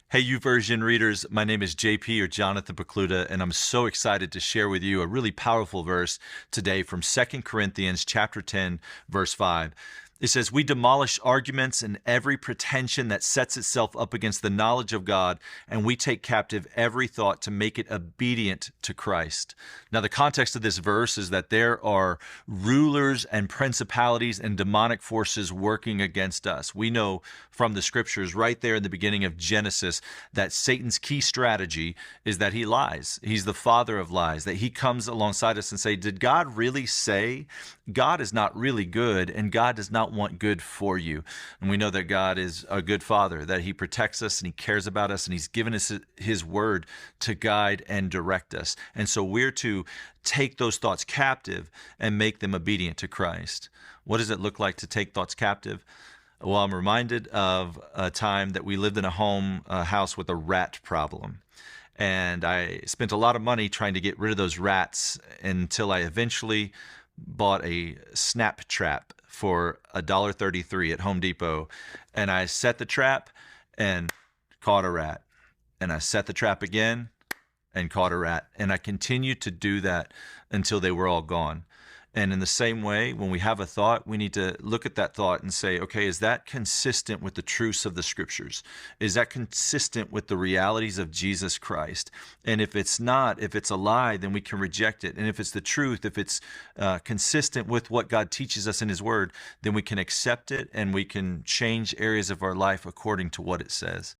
Hey, YouVersion readers, my name is JP or Jonathan Pokluda, and I'm so excited to share with you a really powerful verse today from 2 Corinthians chapter 10, verse 5. It says, "We demolish arguments and every pretension that sets itself up against the knowledge of God, and we take captive every thought to make it obedient to Christ." Now, the context of this verse is that there are rulers and principalities and demonic forces working against us. We know from the scriptures right there in the beginning of Genesis that Satan's key strategy is that he lies. He's the father of lies, that he comes alongside us and say, did God really say? God is not really good, and God does not want good for you. And we know that God is a good father, that he protects us and he cares about us, and he's given us his word to guide and direct us. And so we're to take those thoughts captive and make them obedient to Christ. What does it look like to take thoughts captive? Well, I'm reminded of a time that we lived in a house with a rat problem. And I spent a lot of money trying to get rid of those rats until I eventually bought a snap trap for $1.33 at Home Depot. And I set the trap and caught a rat. And I set the trap again and caught a rat. And I continued to do that until they were all gone. And in the same way, when we have a thought, we need to look at that thought and say, okay, is that consistent with the truths of the scriptures? Is that consistent with the realities of Jesus Christ? And if it's not, if it's a lie, then we can reject it. And if it's the truth, if it's consistent with what God teaches us in his word, then we can accept it and we can change areas of our life according to what it says.